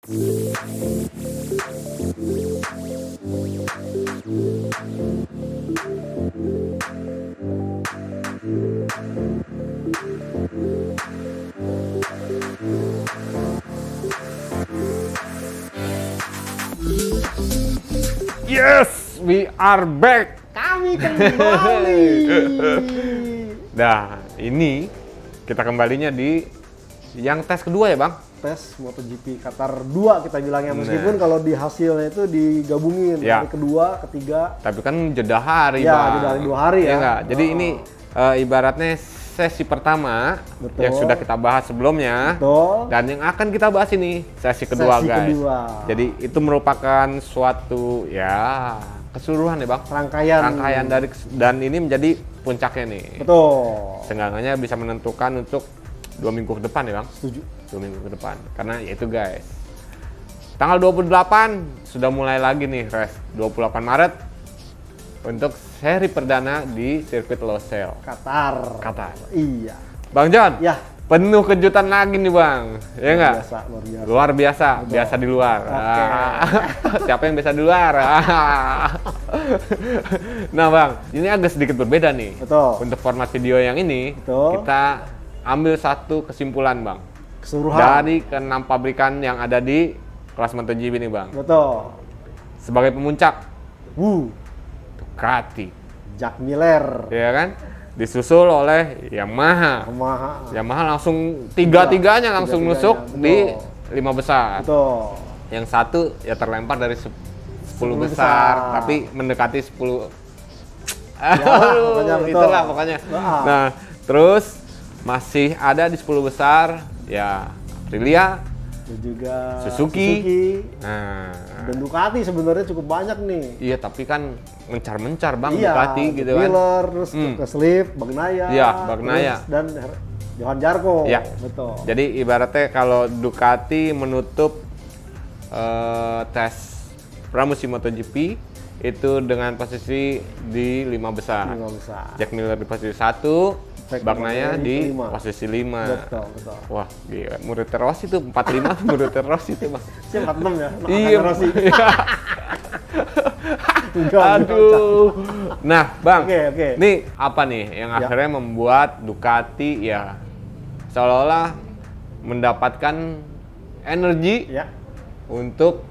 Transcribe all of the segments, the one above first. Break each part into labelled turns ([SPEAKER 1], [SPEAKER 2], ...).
[SPEAKER 1] Yes, we are back.
[SPEAKER 2] Kami kembali.
[SPEAKER 1] Nah, ini kita kembalinya di yang tes kedua ya, Bang?
[SPEAKER 2] Tes MotoGP Qatar 2 kita bilangnya, meskipun kalau di hasilnya itu digabungin
[SPEAKER 1] ya.
[SPEAKER 2] hari kedua, ketiga.
[SPEAKER 1] Tapi kan jeda hari,
[SPEAKER 2] ya,
[SPEAKER 1] Bang.
[SPEAKER 2] jeda hari 2 hari ya.
[SPEAKER 1] Enggak. Jadi ini ibaratnya sesi pertama.
[SPEAKER 2] Betul.
[SPEAKER 1] Yang sudah kita bahas sebelumnya.
[SPEAKER 2] Betul.
[SPEAKER 1] Dan yang akan kita bahas ini sesi kedua, guys.
[SPEAKER 2] Kedua.
[SPEAKER 1] Jadi itu merupakan suatu ya keseluruhan ya, Bang. Rangkaian dari, dan ini menjadi puncaknya nih.
[SPEAKER 2] Betul.
[SPEAKER 1] Seenggaknya bisa menentukan untuk 2 minggu ke depan ya, Bang.
[SPEAKER 2] Setuju.
[SPEAKER 1] 2 minggu ke depan. Karena ya itu, guys. Tanggal 28 sudah mulai lagi nih race 28 Maret untuk seri perdana di sirkuit Losail
[SPEAKER 2] Qatar. Iya.
[SPEAKER 1] Bang John.
[SPEAKER 2] Ya.
[SPEAKER 1] Penuh kejutan lagi nih, Bang. Ya nggak?
[SPEAKER 2] Luar biasa.
[SPEAKER 1] Luar biasa.
[SPEAKER 2] Betul.
[SPEAKER 1] Biasa di luar. Siapa yang biasa di luar? Nah, Bang, ini agak sedikit berbeda nih.
[SPEAKER 2] Betul.
[SPEAKER 1] Untuk format video yang ini,
[SPEAKER 2] Betul.
[SPEAKER 1] kita ambil satu kesimpulan, Bang.
[SPEAKER 2] Keseluruhan.
[SPEAKER 1] Dari ke-6 pabrikan yang ada di kelas MotoGP ini, Bang.
[SPEAKER 2] Betul.
[SPEAKER 1] Sebagai pemuncak,
[SPEAKER 2] Wu.
[SPEAKER 1] Ducati.
[SPEAKER 2] Jack Miller.
[SPEAKER 1] Ya kan? Disusul oleh Yamaha. Yamaha langsung tiga-tiganya langsung nusuk di 5 besar.
[SPEAKER 2] Betul.
[SPEAKER 1] Yang satu ya terlempar dari 10 besar, tapi mendekati 10.
[SPEAKER 2] Ya,
[SPEAKER 1] itulah pokoknya. Nah, terus masih ada di 10 besar ya Aprilia,
[SPEAKER 2] dan juga
[SPEAKER 1] Suzuki. Nah,
[SPEAKER 2] dan Ducati sebenarnya cukup banyak nih.
[SPEAKER 1] iya, tapi kan mencar-mencar, Bang,
[SPEAKER 2] Iya,
[SPEAKER 1] Ducati gitu kan.
[SPEAKER 2] Miller, terus ke Slip, Bagnaia.
[SPEAKER 1] Iya, Bagnaia.
[SPEAKER 2] Dan Johan Zarco.
[SPEAKER 1] Iya.
[SPEAKER 2] Betul.
[SPEAKER 1] Jadi ibaratnya kalau Ducati menutup tes pramusim MotoGP itu dengan posisi di 5 besar.
[SPEAKER 2] 5 besar.
[SPEAKER 1] Jack Miller di posisi 1, Bagnaia di posisi 5.
[SPEAKER 2] Betul.
[SPEAKER 1] Wah, gila. Murid Rossi itu 45, murid Rossi itu, Bang.
[SPEAKER 2] Si 46 ya?
[SPEAKER 1] Iya.
[SPEAKER 2] Rossi.
[SPEAKER 1] Aduh. Nah, Bang.
[SPEAKER 2] Oke.
[SPEAKER 1] Ini apa nih yang akhirnya membuat Ducati ya seolah-olah mendapatkan energi untuk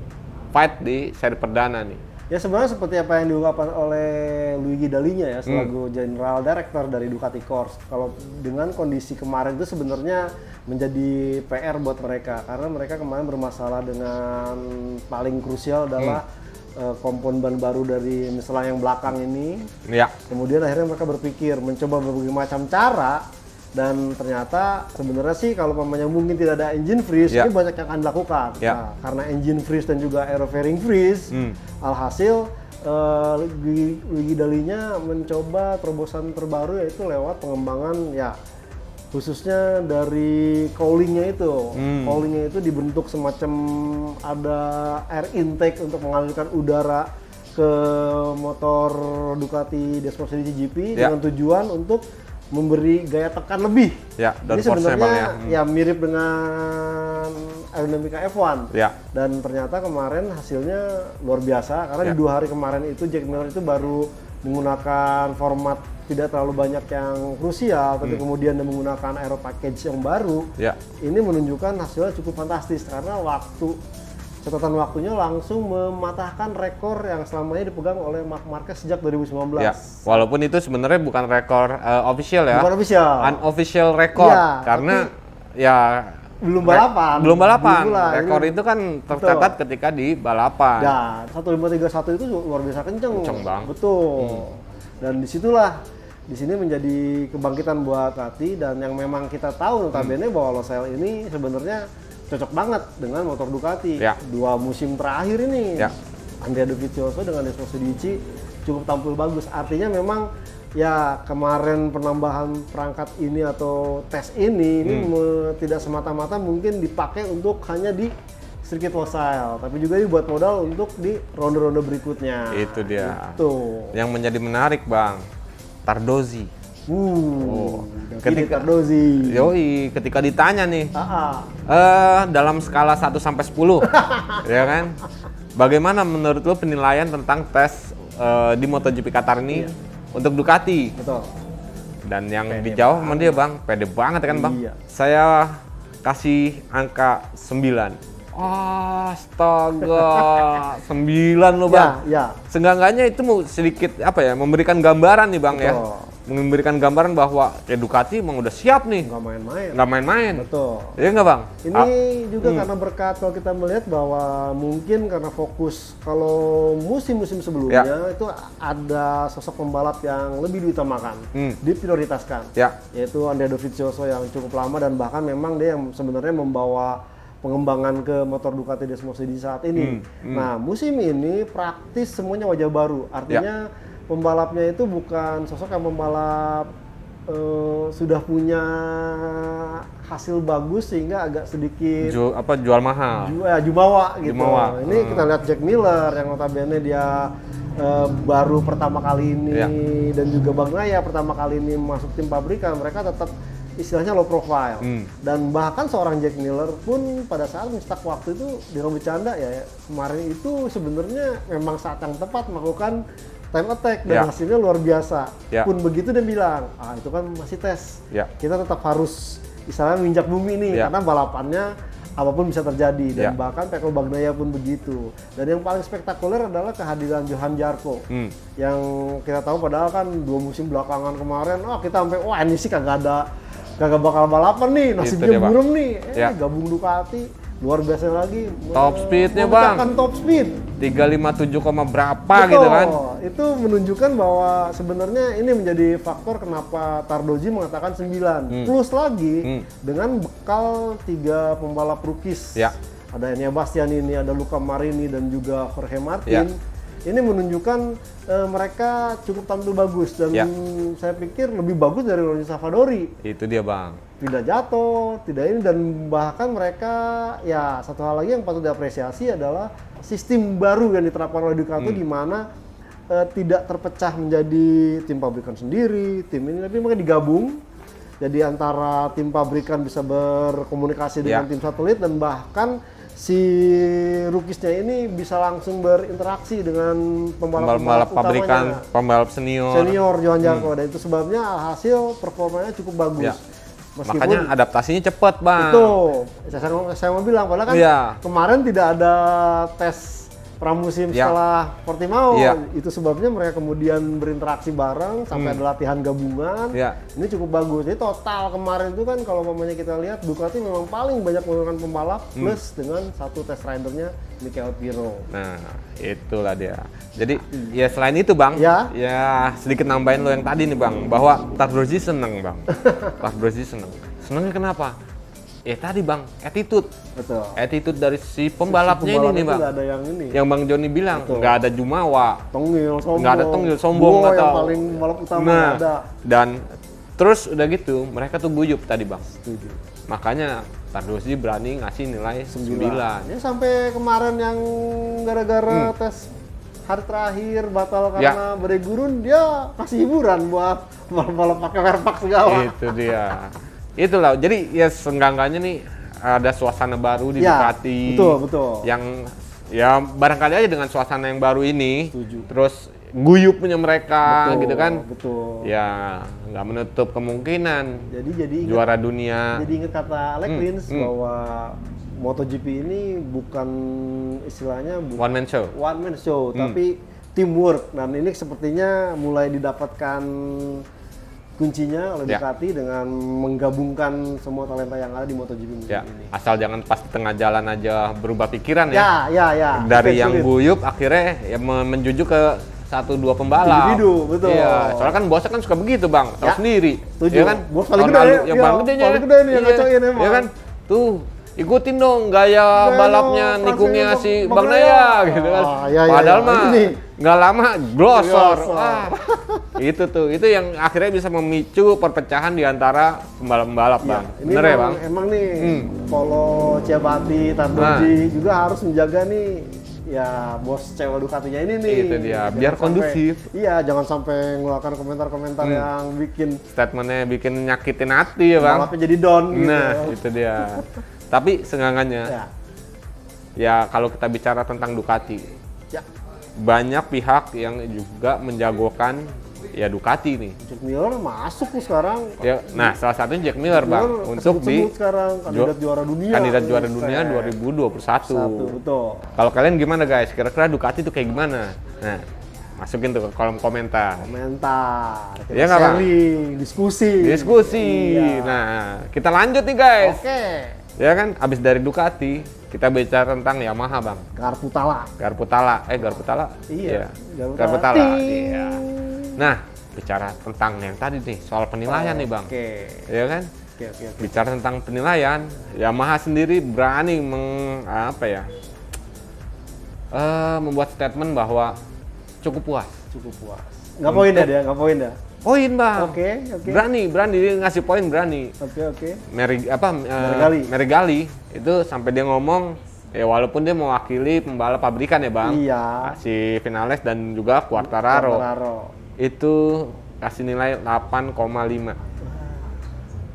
[SPEAKER 1] fight di seri perdana nih?
[SPEAKER 2] Ya sebenarnya seperti apa yang diungkapkan oleh Luigi Dalinya ya selaku General Director dari Ducati Corse. Kalau dengan kondisi kemarin itu sebenarnya menjadi PR buat mereka karena mereka kemarin bermasalah dengan paling krusial adalah kompon ban baru dari misalnya yang belakang ini.
[SPEAKER 1] Ya.
[SPEAKER 2] Kemudian akhirnya mereka berpikir mencoba berbagai macam cara dan ternyata sebenarnya sih kalau mamanya mungkin tidak ada engine freeze ini banyak yang akan dilakukan. Nah, karena engine freeze dan juga aerofairing freeze, alhasil Luigi Dalinya mencoba terobosan terbaru yaitu lewat pengembangan ya khususnya dari cowlingnya itu. Cowlingnya itu dibentuk semacam ada air intake untuk mengalirkan udara ke motor Ducati Desmosedi GP dengan tujuan untuk memberi gaya tekan lebih.
[SPEAKER 1] Ya, dan
[SPEAKER 2] ini sebenarnya ya mirip dengan aerodinamika F1.
[SPEAKER 1] Ya.
[SPEAKER 2] Dan ternyata kemarin hasilnya luar biasa karena di 2 hari kemarin itu Jack Miller itu baru menggunakan format tidak terlalu banyak yang krusial, tapi kemudian dia menggunakan aero package yang baru. Ini menunjukkan hasilnya cukup fantastis karena catatan waktunya langsung mematahkan rekor yang selama ini dipegang oleh Marc Marquez sejak 2019.
[SPEAKER 1] Ya, walaupun itu sebenarnya bukan rekor official ya.
[SPEAKER 2] Bukan official.
[SPEAKER 1] Unofficial record karena ya
[SPEAKER 2] belum balapan.
[SPEAKER 1] Belum rekor itu kan tercatat ketika di balapan.
[SPEAKER 2] Dan 1531 itu luar biasa kenceng.
[SPEAKER 1] Bang.
[SPEAKER 2] Betul. Dan disitulah di sini menjadi kebangkitan buat Ducati dan yang memang kita tahu notabene bahwa Losail ini sebenarnya cocok banget dengan motor Ducati. 2 musim terakhir ini Andrea Dovizioso dengan Desmosedi cukup tampil bagus. Artinya memang ya kemarin penambahan perangkat ini atau tes ini tidak semata-mata mungkin dipakai untuk hanya di sirkuit Losail, tapi juga dibuat modal untuk di ronde-ronde berikutnya.
[SPEAKER 1] Itu dia.
[SPEAKER 2] Itu.
[SPEAKER 1] Yang menjadi menarik, Bang. Tardozzi. Ketika ditanya nih, dalam skala 1 sampai 10, ya kan? Bagaimana menurut lo penilaian tentang tes di MotoGP Qatar ini untuk Ducati?
[SPEAKER 2] Betul.
[SPEAKER 1] Dan yang dijawab sama dia, Bang, pede banget kan, Bang? Iya. Saya kasih angka 9. Astaga, 9 loh, Bang.
[SPEAKER 2] Ya.
[SPEAKER 1] Seenggak-enggaknya itu sedikit memberikan gambaran nih, Bang. Betul. Ya. Memberikan gambaran bahwa Ducati emang udah siap nih. Nggak main-main.
[SPEAKER 2] Betul.
[SPEAKER 1] Iya nggak, Bang?
[SPEAKER 2] Ini juga karena berkat kalau kita melihat bahwa mungkin karena fokus kalau musim-musim sebelumnya itu ada sosok pembalap yang lebih diutamakan, diprioritaskan. Yaitu Andrea Dovizioso yang cukup lama dan bahkan memang dia yang sebenarnya membawa pengembangan ke motor Ducati Desmos di saat ini. Nah, musim ini praktis semuanya wajah baru. Artinya pembalapnya itu bukan sosok yang pembalap sudah punya hasil bagus sehingga agak sedikit
[SPEAKER 1] jual mahal.
[SPEAKER 2] Jumawa gitu. Ini kita lihat Jack Miller yang notabene dia baru pertama kali ini dan juga Bagnaia pertama kali ini masuk tim pabrikan, mereka tetap istilahnya low profile. Dan bahkan seorang Jack Miller pun pada saat mencetak waktu itu dia bercanda ya kemarin itu sebenarnya memang saat yang tepat melakukan time attack dan hasilnya luar biasa. Pun begitu dia bilang, itu kan masih tes. Kita tetap harus istilahnya menginjak bumi nih karena balapannya apapun bisa terjadi dan bahkan Pecco Bagnaia pun begitu. Dan yang paling spektakuler adalah kehadiran Johan Zarco yang kita tahu padahal kan 2 musim belakangan kemarin kita sampai ini sih kagak bakal balapan nih, nasibnya burem nih. Gabung Ducati luar biasa lagi.
[SPEAKER 1] Top speednya, Bang.
[SPEAKER 2] Top speed
[SPEAKER 1] 357, berapa gitu kan.
[SPEAKER 2] Itu menunjukkan bahwa sebenarnya ini menjadi faktor kenapa Tardozzi mengatakan 9. Plus lagi dengan bekal 3 pembalap rookies. Ada Enea Bastianini, ada Luca Marini dan juga Jorge Martin. Ini menunjukkan mereka cukup tampil bagus dan saya pikir lebih bagus dari Lorenzo Savadori.
[SPEAKER 1] Itu dia, Bang.
[SPEAKER 2] Tidak jatuh, tidak ini, dan bahkan mereka satu hal lagi yang patut diapresiasi adalah sistem baru yang diterapkan oleh Ducati di mana tidak terpecah menjadi tim pabrikan sendiri, tim ini, tapi mereka digabung. Jadi antara tim pabrikan bisa berkomunikasi dengan tim satelit dan bahkan si rookiesnya ini bisa langsung berinteraksi dengan pembalap
[SPEAKER 1] pabrikan, pembalap senior
[SPEAKER 2] Johan Zarco, dan itu sebabnya hasil performanya cukup bagus.
[SPEAKER 1] Meskipun, makanya adaptasinya cepat, Bang.
[SPEAKER 2] Itu saya mau bilang, padahal kan kemarin tidak ada tes pramusim setelah Portimao. Itu sebabnya mereka kemudian berinteraksi bareng sampai ada latihan gabungan. Ini cukup bagus. Jadi total kemarin itu kan kalau mamanya kita lihat Ducati memang paling banyak menggunakan pembalap plus dengan satu test ridernya Michael Pirro.
[SPEAKER 1] Nah, itulah dia. Jadi selain itu, Bang, sedikit nambahin lo yang tadi nih, Bang, bahwa Tardozzi seneng, Bang. Tardozzi seneng. Senengnya kenapa? Tadi, Bang, attitude.
[SPEAKER 2] Betul.
[SPEAKER 1] Attitude dari si pembalapnya ini nih, Bang.
[SPEAKER 2] Ada yang ini.
[SPEAKER 1] Yang Bang Joni bilang, nggak ada jumawa.
[SPEAKER 2] Sombong.
[SPEAKER 1] Nggak ada tengil, sombong.
[SPEAKER 2] Yang paling pembalap utama ada.
[SPEAKER 1] Dan terus udah gitu, mereka tuh guyup tadi, Bang.
[SPEAKER 2] Setuju.
[SPEAKER 1] Makanya Tardozzi berani ngasih nilai 9.
[SPEAKER 2] Ini sampai kemarin yang gara-gara tes hari terakhir batal karena badai gurun, dia kasih hiburan buat balap pakai werpak segala.
[SPEAKER 1] Itu dia. Itulah, jadi seenggak-enggaknya nih ada suasana baru di Ducati.
[SPEAKER 2] Betul.
[SPEAKER 1] Yang barangkali aja dengan suasana yang baru ini, terus guyupnya mereka gitu kan.
[SPEAKER 2] Betul.
[SPEAKER 1] Ya, nggak menutup kemungkinan.
[SPEAKER 2] Jadi
[SPEAKER 1] juara dunia.
[SPEAKER 2] Jadi ingat kata Alex Rins bahwa MotoGP ini bukan istilahnya
[SPEAKER 1] one man show,
[SPEAKER 2] tapi teamwork. Dan ini sepertinya mulai didapatkan kuncinya oleh Ducati dengan menggabungkan semua talenta yang ada di MotoGP ini.
[SPEAKER 1] Asal jangan pas di tengah jalan aja berubah pikiran
[SPEAKER 2] ya.
[SPEAKER 1] Dari yang guyup akhirnya menjujuk ke 1-2 pembalap.
[SPEAKER 2] Individu, betul.
[SPEAKER 1] Iya, soalnya kan bosnya kan suka begitu, Bang. Tahu sendiri.
[SPEAKER 2] Ya
[SPEAKER 1] kan?
[SPEAKER 2] Bos paling gede
[SPEAKER 1] yang paling gedenya.
[SPEAKER 2] Paling gede nih yang ngacoin emang.
[SPEAKER 1] Iya kan? Tuh, ikutin dong gaya balapnya nikungnya si Bagnaia gitu kan. Padahal mah nggak lama glosor. Itu yang akhirnya bisa memicu perpecahan di antara pembalap-pembalap, Bang. Bener ya, Bang?
[SPEAKER 2] Emang nih Polo Ciabatti, Tardozzi juga harus menjaga nih ya bos cewek Ducatinya ini nih.
[SPEAKER 1] Itu dia, biar kondusif.
[SPEAKER 2] Iya, jangan sampai ngeluarkan komentar-komentar yang bikin
[SPEAKER 1] statementnya bikin nyakitin hati ya Bang.
[SPEAKER 2] Balapnya jadi down gitu.
[SPEAKER 1] Nah, itu dia. Tapi seenggaknya ya kalau kita bicara tentang Ducati, banyak pihak yang juga menjagokan ya Ducati nih.
[SPEAKER 2] Jack Miller masuk tuh sekarang.
[SPEAKER 1] Ya, nah salah satunya Jack Miller Bang untuk di
[SPEAKER 2] sekarang kandidat juara dunia.
[SPEAKER 1] Kandidat juara dunia 2021.
[SPEAKER 2] Betul.
[SPEAKER 1] Kalau kalian gimana guys? Kira-kira Ducati itu kayak gimana? Nah, masukin tuh ke kolom komentar.
[SPEAKER 2] Kita sharing, diskusi.
[SPEAKER 1] Iya. Nah, kita lanjut nih guys.
[SPEAKER 2] Oke.
[SPEAKER 1] Ya kan, abis dari Ducati, kita bicara tentang Yamaha Bang.
[SPEAKER 2] Garputala.
[SPEAKER 1] Iya. Garputala. Iya. Nah, bicara tentang yang tadi nih, soal penilaian nih Bang. Iya kan? Bicara tentang penilaian, Yamaha sendiri berani membuat statement bahwa cukup puas.
[SPEAKER 2] Nggak poin ya dia, nggak poin ya?
[SPEAKER 1] Poin Bang.
[SPEAKER 2] Oke.
[SPEAKER 1] Berani dia ngasih poin berani.
[SPEAKER 2] Oke.
[SPEAKER 1] Meregali itu sampai dia ngomong ya walaupun dia mewakili pembalap pabrikan ya Bang.
[SPEAKER 2] Iya.
[SPEAKER 1] Si Vinales dan juga Quartararo. Itu kasih nilai 8,5.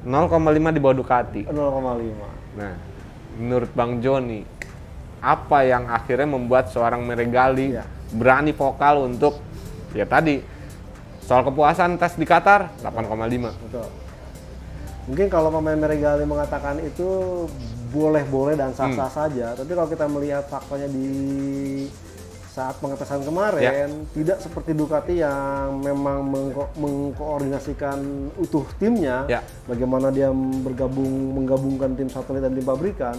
[SPEAKER 1] 0,5 di bawah Ducati.
[SPEAKER 2] 0,5.
[SPEAKER 1] Nah, menurut Bang Joni, apa yang akhirnya membuat seorang Meregali berani vokal untuk ya tadi soal kepuasan tes di Qatar 8,5.
[SPEAKER 2] Betul. Mungkin kalau pemain Meregali mengatakan itu boleh-boleh dan sah-sah saja, tapi kalau kita melihat faktanya di saat pengetesan kemarin tidak seperti Ducati yang memang mengkoordinasikan utuh timnya, bagaimana dia menggabungkan tim satelit dan tim pabrikan.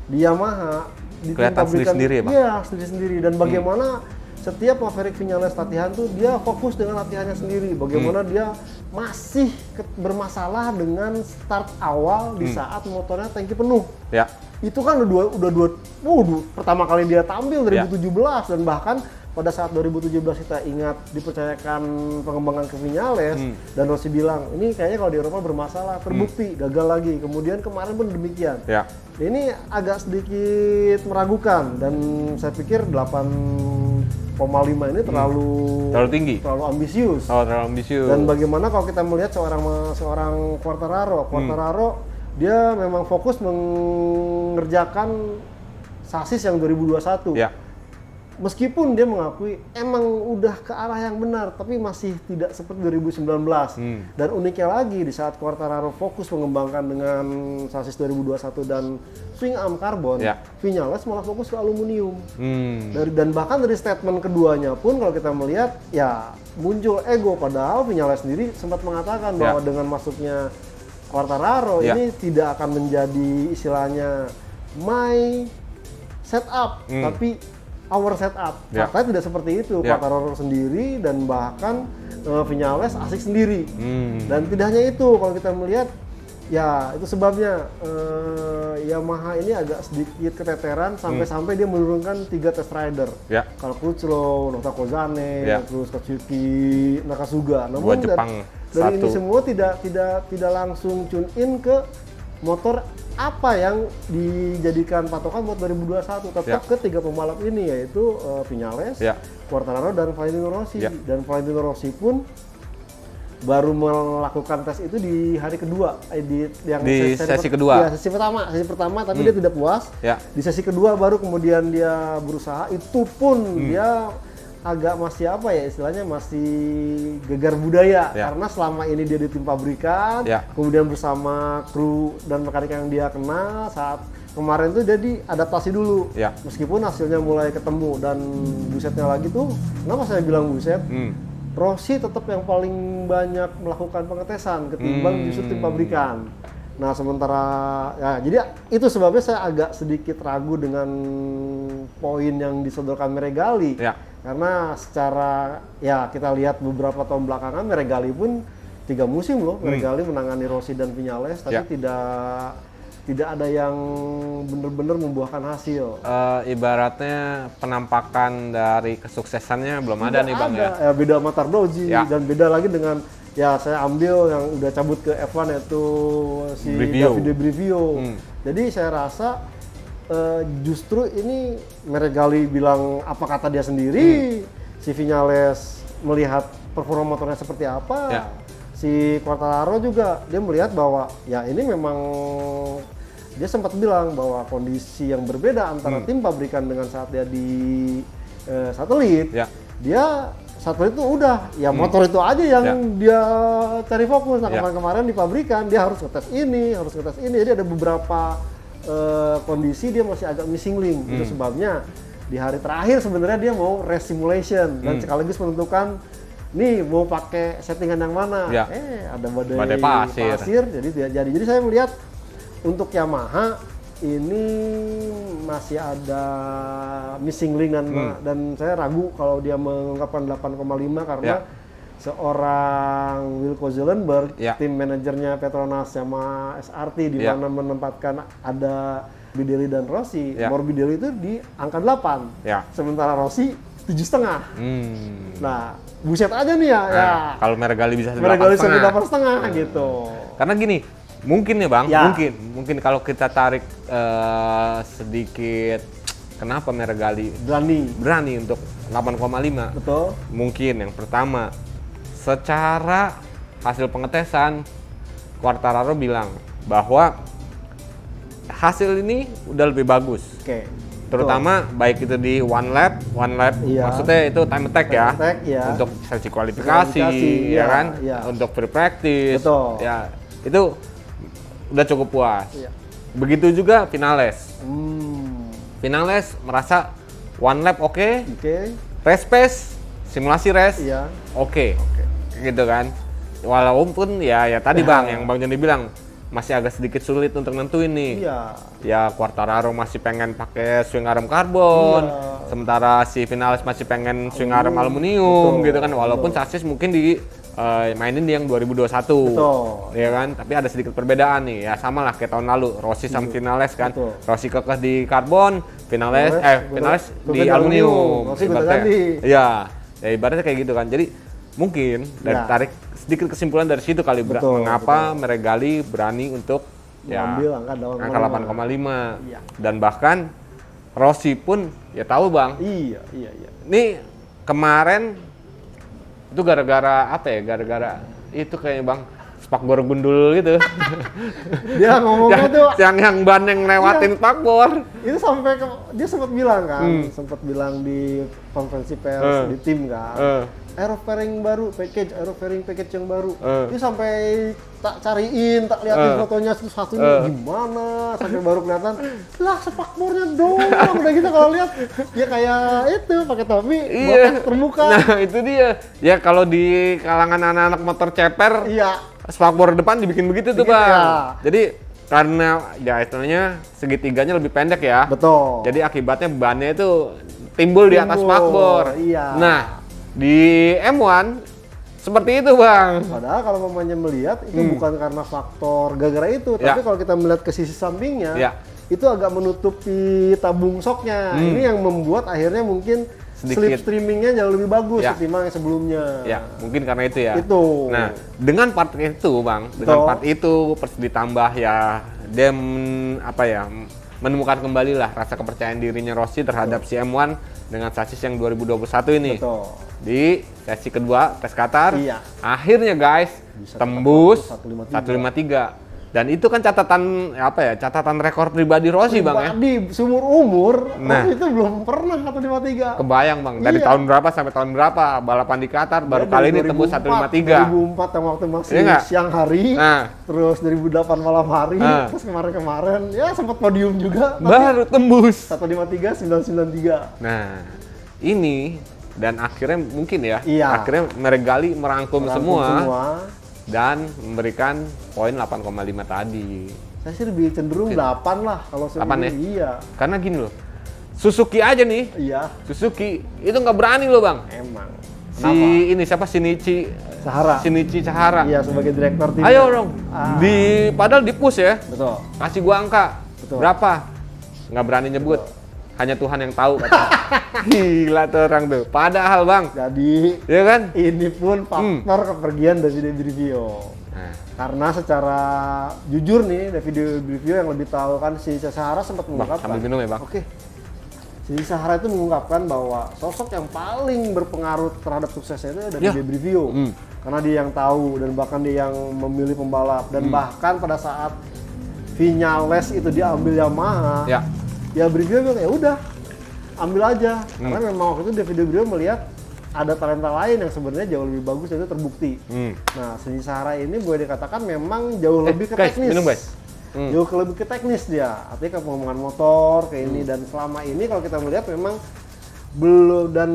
[SPEAKER 2] Di Yamaha di tim pabrikan
[SPEAKER 1] sendiri ya Bang?
[SPEAKER 2] Iya, sendiri dan bagaimana setiap Maverick Vinales latihan tuh dia fokus dengan latihannya sendiri. Bagaimana dia masih bermasalah dengan start awal di saat motornya tangki penuh. Itu kan pertama kali dia tampil 2017 dan bahkan pada saat 2017 kita ingat dipercayakan pengembangan ke Vinales dan Rossi bilang ini kayaknya kalau di Eropa bermasalah, terbukti gagal lagi. Kemudian kemarin pun demikian. Ini agak sedikit meragukan dan saya pikir 8,5 ini terlalu
[SPEAKER 1] tinggi,
[SPEAKER 2] terlalu ambisius.
[SPEAKER 1] Terlalu ambisius.
[SPEAKER 2] Dan bagaimana kalau kita melihat seorang Quartararo dia memang fokus mengerjakan sasis yang 2021. Meskipun dia mengakui emang udah ke arah yang benar, tapi masih tidak seperti 2019. Dan uniknya lagi di saat Quartararo fokus mengembangkan dengan sasis 2021 dan swing arm karbon, Vinales malah fokus ke aluminium. Dan bahkan dari statement keduanya pun kalau kita melihat ya muncul ego, padahal Vinales sendiri sempat mengatakan bahwa dengan masuknya Quartararo ini tidak akan menjadi istilahnya my setup, tapi our setup. Faktanya tidak seperti itu. Quartararo sendiri dan bahkan Vinales asik sendiri. Dan tidak hanya itu, kalau kita melihat ya itu sebabnya Yamaha ini agak sedikit keteteran sampai-sampai dia menurunkan 3 test rider. Kalau Crutchlow, Nota Kozane, terus Katsuki Nakasuga. Namun dari ini semua tidak langsung tune in ke motor apa yang dijadikan patokan buat 2021, tetap ke 3 pembalap ini, yaitu Vinales, Quartararo, dan Valentino Rossi. Dan Valentino Rossi pun baru melakukan tes itu di hari kedua, di
[SPEAKER 1] sesi kedua.
[SPEAKER 2] Ya, sesi pertama, tapi dia tidak puas. Di sesi kedua baru kemudian dia berusaha, itu pun dia agak masih istilahnya masih gegar budaya karena selama ini dia di tim pabrikan, kemudian bersama kru dan mekanik yang dia kenal, saat kemarin tuh jadi adaptasi dulu, meskipun hasilnya mulai ketemu. Dan busetnya lagi tuh, kenapa saya bilang buset? Rossi tetap yang paling banyak melakukan pengetesan ketimbang justru tim pabrikan. Nah sementara jadi itu sebabnya saya agak sedikit ragu dengan poin yang disodorkan Meregali. Karena secara kita lihat beberapa tahun belakangan Meregali pun 3 musim loh Meregali menangani Rossi dan Vinales, tapi tidak ada yang benar-benar membuahkan hasil.
[SPEAKER 1] Ibaratnya penampakan dari kesuksesannya belum ada nih Bang ya.
[SPEAKER 2] Beda sama Tardozzi dan beda lagi dengan saya ambil yang udah cabut ke F1 yaitu si Davide Brivio. Jadi saya rasa justru ini Meregali bilang apa kata dia sendiri, si Viñales melihat performa motornya seperti apa, si Quartararo juga dia melihat bahwa ya ini memang dia sempat bilang bahwa kondisi yang berbeda antara tim pabrikan dengan saat dia di satelit, dia satelit itu udah ya motor itu aja yang dia cari fokus. Nah kemarin di pabrikan dia harus ngetes ini, jadi ada beberapa kondisi dia masih agak missing link. Itu sebabnya di hari terakhir sebenarnya dia mau race simulation dan sekaligus menentukan nih mau pakai settingan yang mana. Ada badai pasir. Jadi saya melihat untuk Yamaha ini masih ada missing link dan saya ragu kalau dia mengungkapkan 8,5 karena seorang Wilco Zelenberg, tim manajernya Petronas sama SRT di mana menempatkan ada Morbidelli dan Rossi. Morbidelli itu di angka 8, sementara Rossi 7,5. Nah, buset aja nih ya.
[SPEAKER 1] Kalau Meregali bisa
[SPEAKER 2] 8,5 gitu.
[SPEAKER 1] Karena gini, mungkin ya Bang, mungkin kalau kita tarik sedikit, kenapa Meregali berani untuk 8,5?
[SPEAKER 2] Betul.
[SPEAKER 1] Mungkin yang pertama, secara hasil pengetesan, Quartararo bilang bahwa hasil ini udah lebih bagus. Terutama baik itu di one lap, maksudnya itu time attack untuk sesi kualifikasi, kan, untuk free practice, itu udah cukup puas. Begitu juga Viñales. Viñales merasa one lap oke. Race pace, simulasi race, gitu kan. Walaupun ya tadi Bang, yang Bang Joni bilang masih agak sedikit sulit untuk nentuin nih. Ya Quartararo masih pengen pakai swing arm karbon, sementara si Viñales masih pengen swing arm aluminium, gitu kan. Walaupun chassis mungkin di mainin di yang 2021, ya kan. Tapi ada sedikit perbedaan nih, ya sama lah kayak tahun lalu, Rossi sama Viñales kan. Rossi kekeh di karbon, Viñales di aluminium. Ya ibaratnya kayak gitu kan. Jadi mungkin dari tarik sedikit kesimpulan dari situ kali, mengapa Meregali berani untuk
[SPEAKER 2] mengambil
[SPEAKER 1] angka 8,5. Dan bahkan Rossi pun ya tahu Bang. Ini kemarin itu gara-gara apa ya? Gara-gara itu kayaknya Bang, spakbor gundul gitu.
[SPEAKER 2] Dia ngomongnya tuh
[SPEAKER 1] yang ban yang lewatin spakbor.
[SPEAKER 2] Itu sampai dia sempat bilang kan, sempat bilang di konferensi pers di tim kan. Aerofairing baru, aerofairing package yang baru. Dia sampai tak cariin, tak liatin fotonya satu-satunya gimana, sampai baru kelihatan lah spakbornya doang. Udah gitu kalau lihat ya kayak itu pakai topi, botak terbuka.
[SPEAKER 1] Nah itu dia. Ya kalau di kalangan anak-anak motor ceper, spakbor depan dibikin begitu tuh Bang. Jadi karena ya istilahnya segitiganya lebih pendek ya.
[SPEAKER 2] Betul.
[SPEAKER 1] Jadi akibatnya bannya itu timbul di atas spakbor. Nah di M1 seperti itu Bang.
[SPEAKER 2] Padahal kalau mamanya melihat itu bukan karena faktor gara-gara itu, tapi kalau kita melihat ke sisi sampingnya, itu agak menutupi tabung shocknya. Ini yang membuat akhirnya mungkin slipstreamingnya jauh lebih bagus ketimbang yang sebelumnya.
[SPEAKER 1] Mungkin karena itu ya. Nah, dengan part itu Bang, part itu ditambah ya dia menemukan kembali lah rasa kepercayaan dirinya Rossi terhadap si M1 dengan chassis yang 2021 ini. Di sesi kedua tes Qatar, akhirnya guys bisa tembus 153. Dan itu kan catatan catatan rekor pribadi Rossi Bang ya.
[SPEAKER 2] Seumur umur, Rossi itu belum pernah 153.
[SPEAKER 1] Kebayang Bang, dari tahun berapa sampai tahun berapa balapan di Qatar baru kali ini tembus 153.
[SPEAKER 2] 2004 yang waktu masih siang hari, terus 2008 malam hari, terus kemarin ya sempat podium juga.
[SPEAKER 1] Baru tembus
[SPEAKER 2] 153 993.
[SPEAKER 1] Nah, ini dan akhirnya mungkin akhirnya Meregali merangkum semua dan memberikan poin 8,5 tadi.
[SPEAKER 2] Saya sih lebih cenderung 8 lah kalau
[SPEAKER 1] segini. Iya. Karena gini loh, Suzuki aja nih. Suzuki itu nggak berani loh Bang.
[SPEAKER 2] Emang.
[SPEAKER 1] Siapa Shinichi Sahara.
[SPEAKER 2] Iya, sebagai direktur tim.
[SPEAKER 1] Ayo dong. Padahal di push ya.
[SPEAKER 2] Betul.
[SPEAKER 1] Kasih gua angka. Berapa? Nggak berani nyebut. Hanya Tuhan yang tahu kata. Gila tuh orang tuh. Padahal Bang.
[SPEAKER 2] Jadi,
[SPEAKER 1] ya kan?
[SPEAKER 2] ini pun faktor kepergian dari Davide Brivio. Karena secara jujur nih, dari video review yang lebih tahu kan si Sahara sempat mengungkapkan.
[SPEAKER 1] Sambil minum ya bang.
[SPEAKER 2] Oke. Si Sahara itu mengungkapkan bahwa sosok yang paling berpengaruh terhadap suksesnya itu dari Brivio. Karena dia yang tahu dan bahkan dia yang memilih pembalap dan bahkan pada saat Viñales itu dia ambil Yamaha, ya Brivio bilang ya udah ambil aja. Karena memang waktu itu David Brivio melihat ada talenta lain yang sebenarnya jauh lebih bagus dan itu terbukti. Nah, si Sahara ini boleh dikatakan memang jauh lebih ke teknis.
[SPEAKER 1] Minum guys.
[SPEAKER 2] Jauh lebih ke teknis dia, artinya ke pengembangan motor, ke ini dan selama ini kalau kita melihat memang belum dan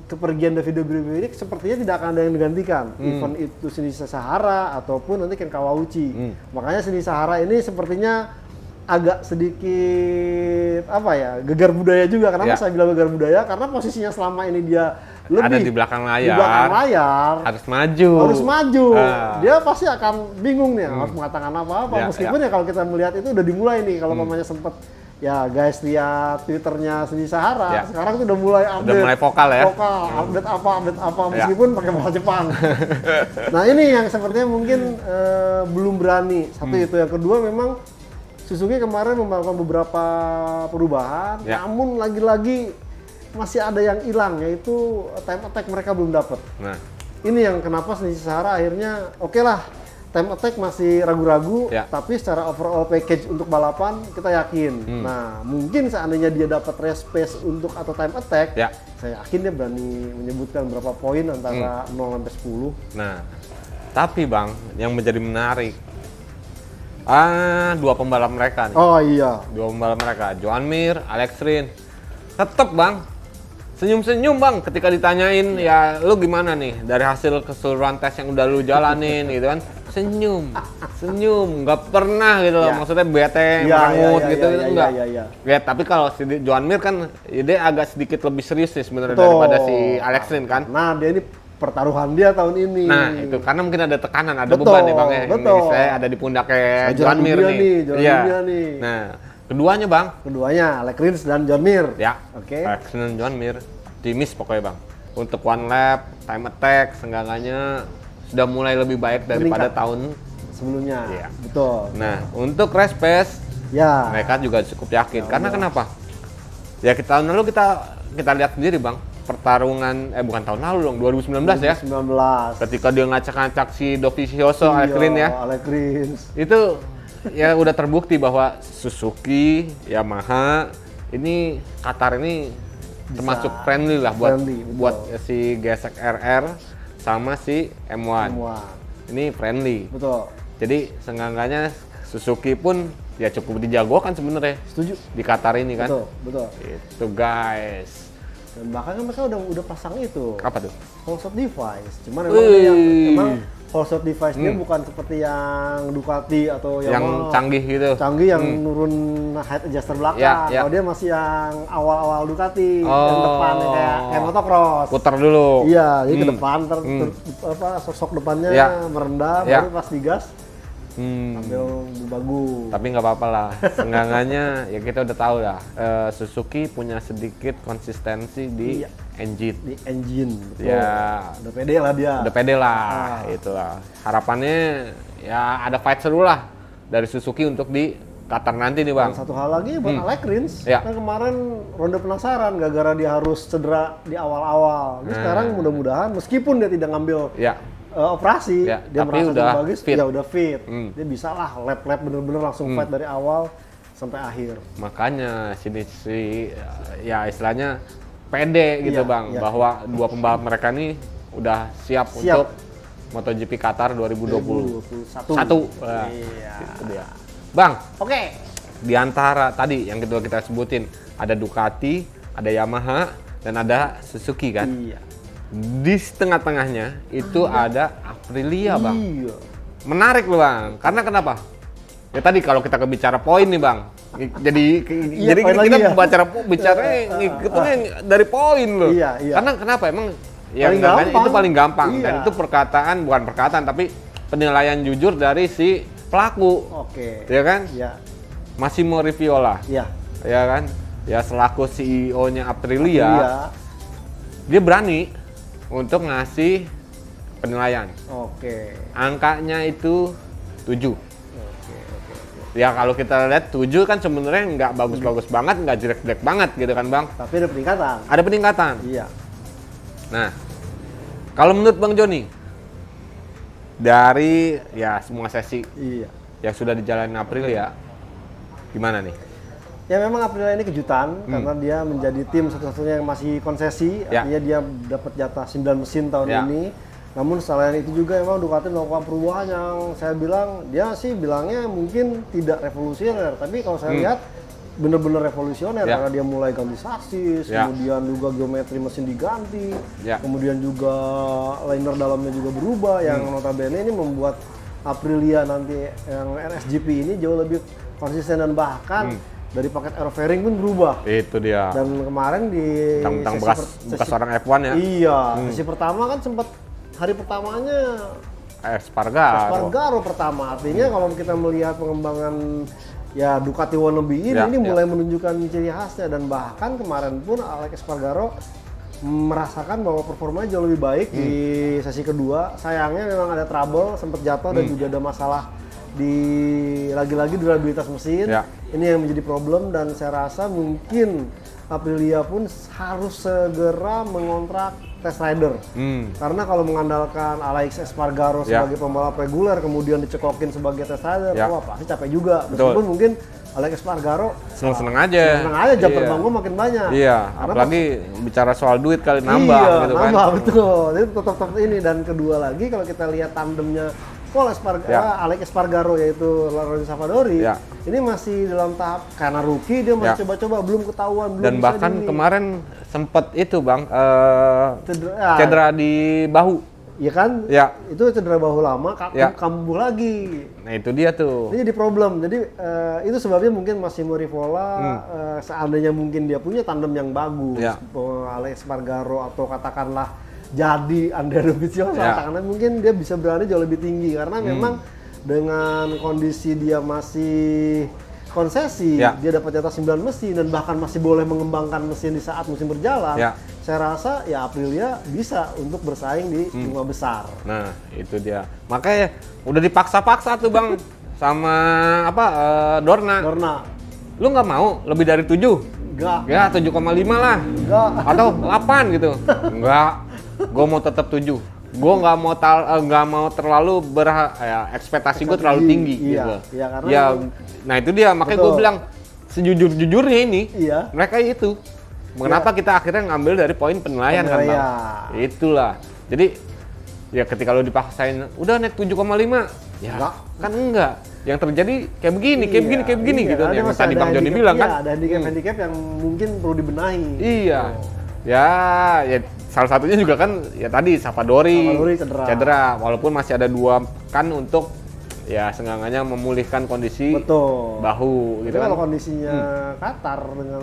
[SPEAKER 2] kepergian David Brivio ini sepertinya tidak akan ada yang digantikan. Event itu Shinichi Sahara ataupun nanti Ken Kawauchi. Makanya Shinichi Sahara ini sepertinya agak sedikit apa ya, gegar budaya juga. Kenapa saya bilang gegar budaya? Karena posisinya selama ini dia lebih
[SPEAKER 1] ada di belakang layar.
[SPEAKER 2] Di belakang layar.
[SPEAKER 1] Harus maju.
[SPEAKER 2] Harus maju. Dia pasti akan bingung nih harus mengatakan apa-apa. Meskipun ya kalau kita melihat itu udah dimulai nih. Kalau mamanya sempet ya guys lihat Twitternya Shinichi Sahara. Sekarang itu udah mulai update.
[SPEAKER 1] Udah mulai vokal ya.
[SPEAKER 2] Vokal, update apa meskipun pakai bahasa Jepang. Nah ini yang sepertinya mungkin belum berani. Satu itu. Yang kedua memang Suzuki kemarin melakukan beberapa perubahan, namun lagi-lagi masih ada yang hilang, yaitu time attack mereka belum dapat. Nah, ini yang kenapa Shinichi Sahara akhirnya oke lah, time attack masih ragu-ragu, tapi secara overall package untuk balapan kita yakin. Nah, mungkin seandainya dia dapat race pace untuk atau time attack, saya yakin dia berani menyebutkan berapa poin antara 0 sampai 10.
[SPEAKER 1] Nah, tapi Bang, yang menjadi menarik, dua pembalap mereka nih.
[SPEAKER 2] Oh iya.
[SPEAKER 1] Dua pembalap mereka, Joan Mir, Alex Rins. Tetep Bang, senyum-senyum Bang ketika ditanyain ya lu gimana nih dari hasil keseluruhan tes yang udah lu jalanin gitu kan. Senyum, nggak pernah gitu loh, maksudnya bete, merengut gitu, enggak. Ya, tapi kalau si Joan Mir kan dia agak sedikit lebih serius sih sebenarnya daripada si Alex Rins kan.
[SPEAKER 2] Nah dia ini pertaruhan dia tahun ini.
[SPEAKER 1] Nah itu karena mungkin ada tekanan, ada beban nih Bang ya. Saya ada di pundaknya Joan Mir nih. Nah keduanya Bang?
[SPEAKER 2] Keduanya Alex Rins dan Joan Mir.
[SPEAKER 1] Ya. Oke. Alex Rins dan Joan Mir timis pokoknya Bang. Untuk one lap, time attack, seenggaknya sudah mulai lebih baik daripada tahun
[SPEAKER 2] sebelumnya. Iya. Betul.
[SPEAKER 1] Nah untuk race pace, mereka juga cukup yakin. Karena kenapa? Ya tahun lalu kita lihat sendiri Bang. Pertarungan bukan tahun lalu dong, 2019 ya.
[SPEAKER 2] 2019.
[SPEAKER 1] Ketika dia ngacak-ngacak si Dovizioso, Alex Rins ya.
[SPEAKER 2] Alex Rins.
[SPEAKER 1] Itu ya udah terbukti bahwa Suzuki, Yamaha ini Qatar ini termasuk friendly lah buat si GSX RR sama si M1. Ini friendly.
[SPEAKER 2] Betul.
[SPEAKER 1] Jadi seenggaknya Suzuki pun ya cukup dijagokan sebenarnya.
[SPEAKER 2] Setuju.
[SPEAKER 1] Di Qatar ini kan.
[SPEAKER 2] Betul.
[SPEAKER 1] Itu guys.
[SPEAKER 2] Dan bahkan kan mereka udah pasang itu.
[SPEAKER 1] Apa tuh?
[SPEAKER 2] Whole shot device. Cuman emang whole shot device dia bukan seperti yang Ducati atau
[SPEAKER 1] yang canggih gitu.
[SPEAKER 2] Canggih yang nurun height adjuster belakang. Kalau dia masih yang awal-awal Ducati, yang depan kayak motocross.
[SPEAKER 1] Putar dulu.
[SPEAKER 2] Iya, jadi ke depan sosok depannya merendah, baru pas digas ambil bagus.
[SPEAKER 1] Tapi nggak apa-apa lah. Seenggaknya ya kita udah tahu lah. Suzuki punya sedikit konsistensi di engine.
[SPEAKER 2] Di engine. Betul.
[SPEAKER 1] Ya.
[SPEAKER 2] Udah pede lah dia.
[SPEAKER 1] Udah pede lah. Itulah. Harapannya ya ada fight seru lah dari Suzuki untuk di Qatar nanti nih Bang.
[SPEAKER 2] Dan satu hal lagi buat Alex Rins. Kan kemarin ronde penasaran gara-gara dia harus cedera di awal-awal. Sekarang mudah-mudahan meskipun dia tidak ngambil operasi, dia merasa udah bagus, fit. Udah fit. Dia bisa lah lap-lap bener-bener langsung fight dari awal sampai akhir.
[SPEAKER 1] Makanya si ya istilahnya pede gitu Bang, bahwa dua pembalap mereka nih udah siap. Untuk MotoGP Qatar 2021. Itu dia. Bang, di antara tadi yang kedua kita sebutin ada Ducati, ada Yamaha, dan ada Suzuki kan? Di tengah-tengahnya itu ada Aprilia Bang. Menarik loh Bang, karena kenapa? Ya tadi kalau kita bicara poin nih Bang, jadi kita bicara ngitungnya dari poin loh. Karena kenapa emang? Ya itu paling gampang dan itu bukan perkataan tapi penilaian jujur dari si pelaku. Ya kan? Massimo Riviola. Ya kan? Ya selaku CEO-nya Aprilia, dia berani untuk ngasih penilaian.
[SPEAKER 2] Oke.
[SPEAKER 1] Angkanya itu 7. Ya kalau kita lihat 7 kan sebenarnya nggak bagus-bagus banget, nggak jelek-jelek banget gitu kan Bang.
[SPEAKER 2] Tapi ada peningkatan.
[SPEAKER 1] Ada peningkatan.
[SPEAKER 2] Iya.
[SPEAKER 1] Nah, kalau menurut Bang Joni, dari ya semua sesi yang sudah dijalani April ya, gimana nih?
[SPEAKER 2] Ya memang Aprilia ini kejutan karena dia menjadi tim satu-satunya yang masih konsesi, artinya dia dapat jatah 9 mesin tahun ini. Namun selain itu juga memang Ducati melakukan perubahan yang saya bilang, dia sih bilangnya mungkin tidak revolusioner, tapi kalau saya lihat bener-bener revolusioner karena dia mulai ganti sasis, kemudian juga geometri mesin diganti, kemudian juga liner dalamnya juga berubah, yang notabene ini membuat Aprilia nanti yang RSGP ini jauh lebih konsisten dan bahkan dari paket aerofairing pun berubah.
[SPEAKER 1] Itu dia.
[SPEAKER 2] Dan kemarin di
[SPEAKER 1] tentang bekas orang F1 ya.
[SPEAKER 2] Iya, sesi pertama kan sempat hari pertamanya
[SPEAKER 1] Espargaro
[SPEAKER 2] pertama. Artinya kalau kita melihat pengembangan ya Ducati wannabe ini mulai menunjukkan ciri khasnya, dan bahkan kemarin pun Alex Espargaro merasakan bahwa performanya jauh lebih baik di sesi kedua. Sayangnya memang ada trouble, sempat jatuh dan juga ada masalah di lagi-lagi durabilitas mesin. Ini yang menjadi problem, dan saya rasa mungkin Aprilia pun harus segera mengontrak test rider. Karena kalau mengandalkan Alex Espargaro sebagai pembalap reguler kemudian dicekokin sebagai test rider, wah pasti capek juga. Meskipun mungkin Alex Espargaro
[SPEAKER 1] seneng-seneng aja.
[SPEAKER 2] Seneng aja, jam terbang gua makin banyak.
[SPEAKER 1] Apalagi bicara soal duit kali nambah gitu kan.
[SPEAKER 2] Nambah, betul. Jadi tetap ini, dan kedua lagi kalau kita lihat tandemnya Alex Espargaro yaitu Lorenzo Savadori, ini masih dalam tahap karena rookie, dia masih coba-coba, belum ketahuan, belum
[SPEAKER 1] dan
[SPEAKER 2] bisa
[SPEAKER 1] bahkan kemarin sempat itu Bang cedera di bahu.
[SPEAKER 2] Iya kan? Itu cedera bahu lama, kambuh lagi.
[SPEAKER 1] Nah itu dia tuh.
[SPEAKER 2] Ini jadi problem. Jadi itu sebabnya mungkin Massimo Rivola seandainya mungkin dia punya tandem yang bagus, Alex Espargaro atau katakanlah jadi Andrea Dovizioso, karena mungkin dia bisa berani jauh lebih tinggi karena memang dengan kondisi dia masih konsesi, dia dapat jatah 9 mesin dan bahkan masih boleh mengembangkan mesin di saat musim berjalan. Saya rasa ya Aprilia bisa untuk bersaing di 5 besar.
[SPEAKER 1] Nah, itu dia. Makanya udah dipaksa-paksa tuh Bang sama Dorna. Lu nggak mau lebih dari 7?
[SPEAKER 2] Enggak.
[SPEAKER 1] Ya 7,5 lah.
[SPEAKER 2] Enggak.
[SPEAKER 1] Atau 8 gitu. Enggak. Gue mau tetap 7. Gue nggak mau terlalu ekspektasi gue terlalu tinggi gitu. Nah itu dia, makanya gue bilang sejujur-jujurnya ini mereka itu. Mengapa kita akhirnya ngambil dari poin penilaian kan Bang? Itulah. Jadi ya ketika lo dipaksain udah naik 7,5 kan enggak. Yang terjadi kayak begini gitu. Yang tadi Bang Joni bilang kan.
[SPEAKER 2] Ada handicap yang mungkin perlu dibenahi.
[SPEAKER 1] Ya salah satunya juga kan ya tadi Savadori cedera, walaupun masih ada 2 kan untuk ya seenggaknya memulihkan kondisi bahu gitu kan.
[SPEAKER 2] Kalau kondisinya Qatar dengan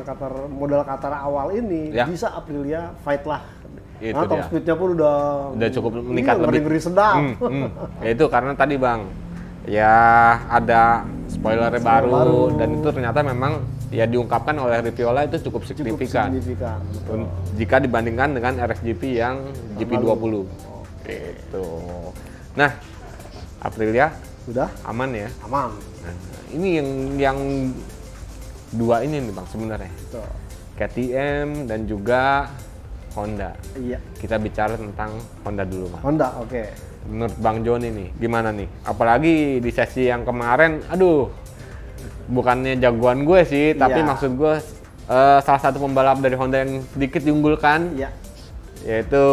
[SPEAKER 2] modal Qatar awal ini bisa Aprilia fight lah. Top speednya pun udah
[SPEAKER 1] cukup meningkat lebih.
[SPEAKER 2] Ngeri sedap.
[SPEAKER 1] Ya itu karena tadi Bang ya ada spoilernya baru dan itu ternyata memang ya diungkapkan oleh Riviola itu cukup signifikan. Jika dibandingkan dengan RSGP yang GP20. Gitu. Nah, Aprilia sudah aman ya?
[SPEAKER 2] Aman.
[SPEAKER 1] Nah, ini yang 2 ini nih Bang sebenarnya. KTM dan juga Honda. Kita bicara tentang Honda dulu Bang.
[SPEAKER 2] Honda, oke.
[SPEAKER 1] Menurut Bang Joni nih, gimana nih? Apalagi di sesi yang kemarin, bukannya jagoan gue sih, tapi maksud gue salah satu pembalap dari Honda yang sedikit diunggulkan, yaitu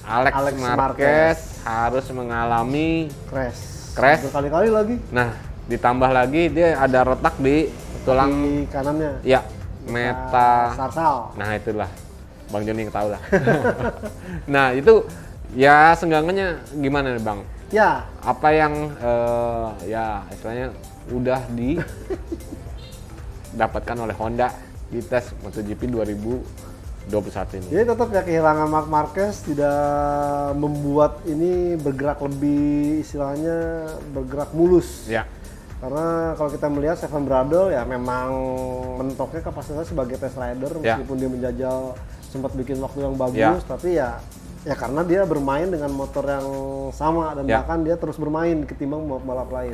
[SPEAKER 1] Alex Marquez harus mengalami crash
[SPEAKER 2] berkali-kali lagi.
[SPEAKER 1] Nah, ditambah lagi dia ada retak di tulang
[SPEAKER 2] di kanannya.
[SPEAKER 1] Metatarsal. Nah, itulah Bang Joni yang tahu lah. Nah, itu ya senggangannya gimana nih Bang? Apa yang ya istilahnya udah didapatkan oleh Honda di tes MotoGP 2021 ini?
[SPEAKER 2] Jadi tetap ya kehilangan Marc Marquez tidak membuat ini bergerak lebih, istilahnya bergerak mulus. Karena kalau kita melihat Stefan Bradl ya memang mentoknya kapasitasnya sebagai test rider, meskipun dia menjajal sempat bikin waktu yang bagus, tapi ya Ya karena dia bermain dengan motor yang sama dan bahkan dia terus bermain ketimbang pembalap lain.